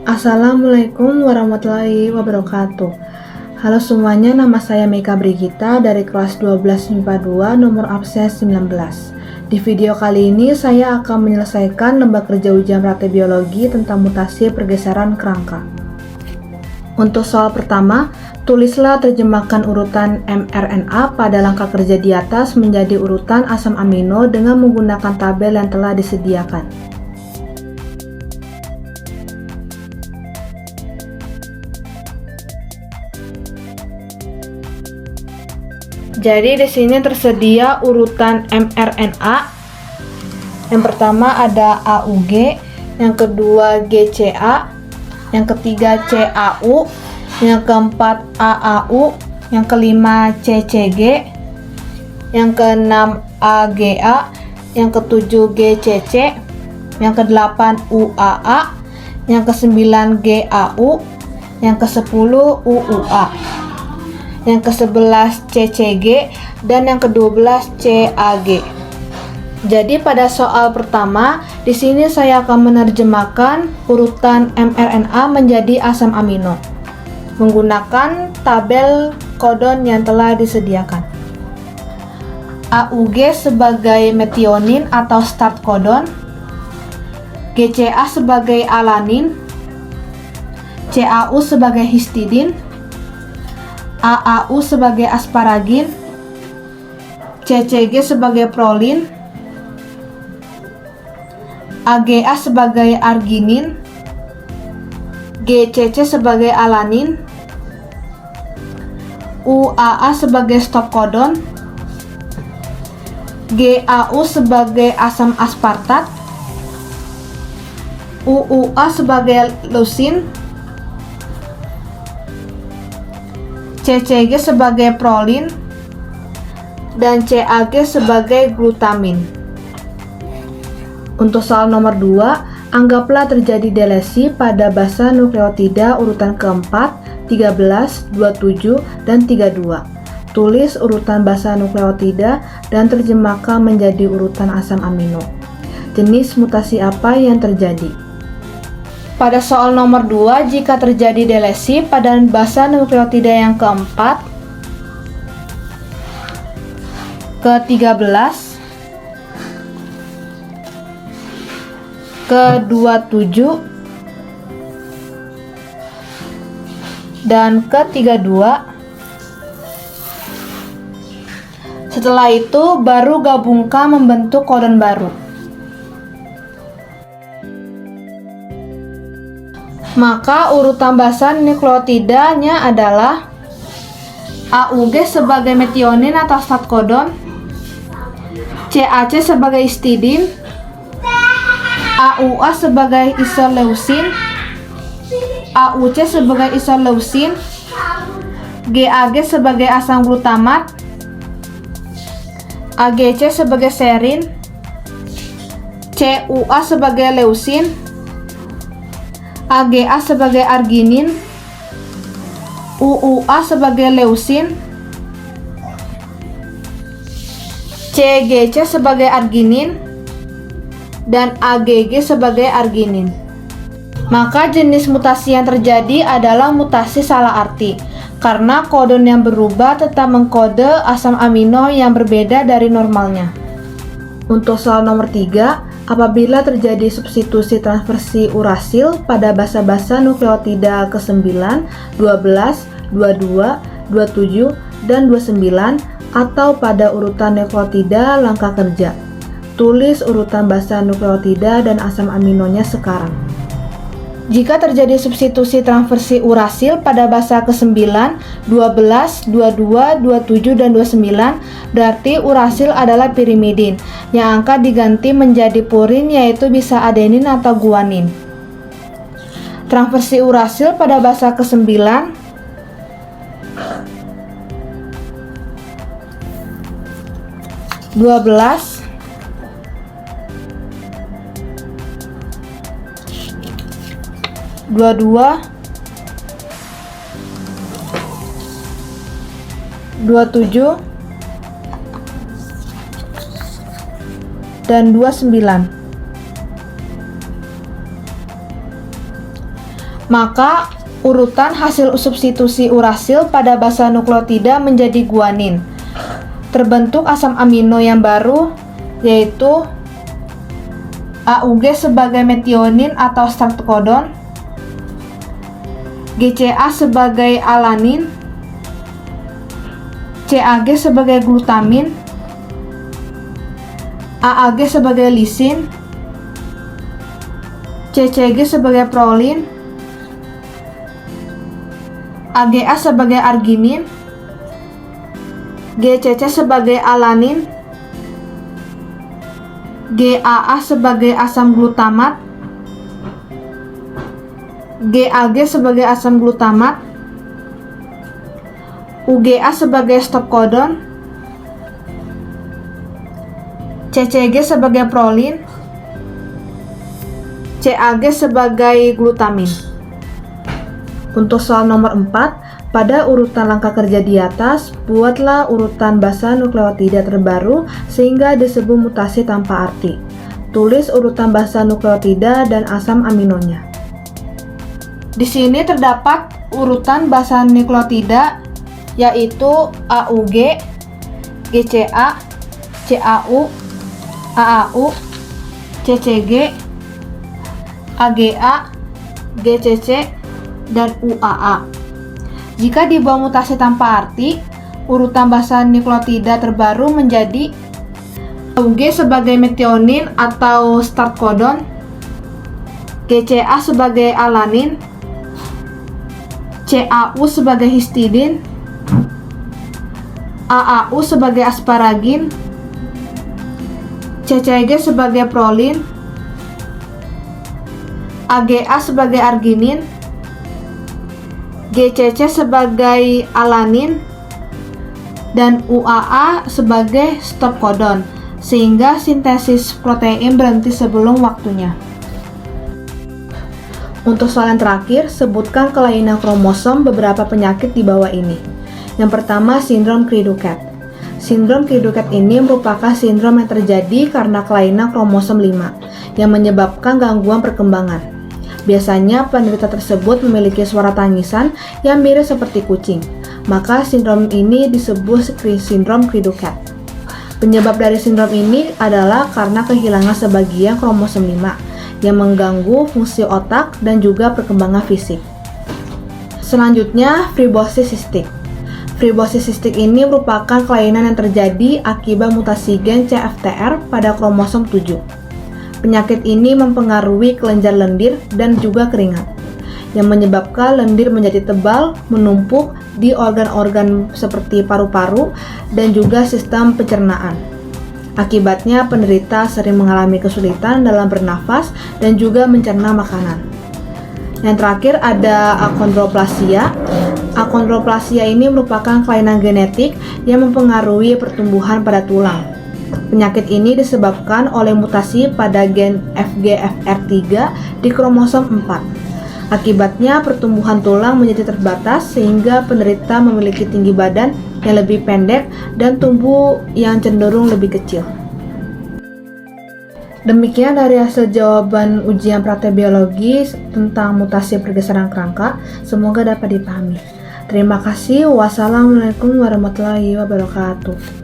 Assalamualaikum warahmatullahi wabarakatuh. Halo semuanya, nama saya Meka Brigita dari kelas 12 MIPA 2 nomor absen 19. Di video kali ini saya akan menyelesaikan lembar kerja ujian praktek biologi tentang mutasi pergeseran kerangka. Untuk soal pertama, tulislah terjemahkan urutan mRNA pada langkah kerja di atas menjadi urutan asam amino dengan menggunakan tabel yang telah disediakan. Jadi di sini tersedia urutan mRNA. Yang pertama ada AUG, yang kedua GCA, yang ketiga CAU, yang keempat AAU, yang kelima CCG, yang keenam AGA, yang ketujuh GCC, yang kedelapan UAA, yang kesembilan GAU, yang kesepuluh UUA, yang ke-11 CCG, dan yang ke-12 CAG. Jadi pada soal pertama, di sini saya akan menerjemahkan urutan mRNA menjadi asam amino menggunakan tabel kodon yang telah disediakan. AUG sebagai metionin atau start kodon, GCA sebagai alanin, CAU sebagai histidin, AAU sebagai asparagin, CCG sebagai prolin, AGA sebagai arginin, GCC sebagai alanin, UAA sebagai stop kodon, GAU sebagai asam aspartat, UUA sebagai leusin, CCG sebagai prolin, dan CAG sebagai glutamin. Untuk soal nomor 2, anggaplah terjadi delesi pada basa nukleotida urutan keempat, 13, 27, dan 32. Tulis urutan basa nukleotida dan terjemahkan menjadi urutan asam amino. Jenis mutasi apa yang terjadi? Pada soal nomor 2, jika terjadi delesi pada basa nukleotida yang keempat, ke-13, ke-27, dan ke-32, setelah itu baru gabungkan membentuk kodon baru. Maka urutan basa nukleotidanya adalah AUG sebagai metionin atau start kodon, CAC sebagai histidin, AUA sebagai isoleusin, AUC sebagai isoleusin, GAG sebagai asam glutamat, AGC sebagai serin, CUA sebagai leusin, AGA sebagai arginin, UUA sebagai leusin, CGC sebagai arginin, dan AGG sebagai arginin. Maka jenis mutasi yang terjadi adalah mutasi salah arti, karena kodon yang berubah tetap mengkode asam amino yang berbeda dari normalnya. Untuk soal nomor 3, apabila terjadi substitusi transversi urasil pada basa-basa nukleotida ke-9, 12, 22, 27, dan 29 atau pada urutan nukleotida langkah kerja. Tulis urutan basa nukleotida dan asam aminonya sekarang. Jika terjadi substitusi transversi urasil pada basa ke-9, 12, 22, 27, dan 29, berarti urasil adalah pirimidin, yang akan diganti menjadi purin, yaitu bisa adenin atau guanin. Transversi urasil pada basa ke-9, 12, 22, 27, dan 29. Maka urutan hasil substitusi urasil pada basa nukleotida menjadi guanin. Terbentuk asam amino yang baru, yaitu AUG sebagai metionin atau start codon, GCA sebagai alanin, CAG sebagai glutamin, AAG sebagai lisin, CCG sebagai prolin, AGA sebagai arginin, GCC sebagai alanin, GAA sebagai asam glutamat, GAG sebagai asam glutamat, UGA sebagai stop codon, CCG sebagai prolin, CAG sebagai glutamin. Untuk soal nomor 4, pada urutan langkah kerja di atas, buatlah urutan basa nukleotida terbaru sehingga disebut mutasi tanpa arti. Tulis urutan basa nukleotida dan asam aminonya. Di sini terdapat urutan basa nukleotida yaitu AUG, GCA, CAU, AAU, CCG, AGA, GCC, dan UAA. Jika dibawa mutasi tanpa arti, urutan basa nukleotida terbaru menjadi AUG sebagai metionin atau start codon, GCA sebagai alanin, CAU sebagai histidin, AAU sebagai asparagin, CCG sebagai prolin, AGA sebagai arginin, GCC sebagai alanin, dan UAA sebagai stop codon, sehingga sintesis protein berhenti sebelum waktunya. Untuk soal yang terakhir, sebutkan kelainan kromosom beberapa penyakit di bawah ini. Yang pertama, sindrom Cri-du-Chat. Sindrom Cri-du-Chat ini merupakan sindrom yang terjadi karena kelainan kromosom 5 yang menyebabkan gangguan perkembangan. Biasanya penderita tersebut memiliki suara tangisan yang mirip seperti kucing. Maka sindrom ini disebut sindrom Cri-du-Chat. Penyebab dari sindrom ini adalah karena kehilangan sebagian kromosom 5 yang mengganggu fungsi otak dan juga perkembangan fisik. Selanjutnya, fibrosis sistik. Fibrosis sistik ini merupakan kelainan yang terjadi akibat mutasi gen CFTR pada kromosom 7. Penyakit ini mempengaruhi kelenjar lendir dan juga keringat, yang menyebabkan lendir menjadi tebal, menumpuk di organ-organ seperti paru-paru dan juga sistem pencernaan. Akibatnya, penderita sering mengalami kesulitan dalam bernafas dan juga mencerna makanan. Yang terakhir ada akondroplasia. Akondroplasia ini merupakan kelainan genetik yang mempengaruhi pertumbuhan pada tulang. Penyakit ini disebabkan oleh mutasi pada gen FGFR3 di kromosom 4. Akibatnya pertumbuhan tulang menjadi terbatas sehingga penderita memiliki tinggi badan yang lebih pendek dan tubuh yang cenderung lebih kecil. Demikian dari hasil jawaban ujian praktek biologi tentang mutasi pergeseran kerangka. Semoga dapat dipahami. Terima kasih. Wassalamualaikum warahmatullahi wabarakatuh.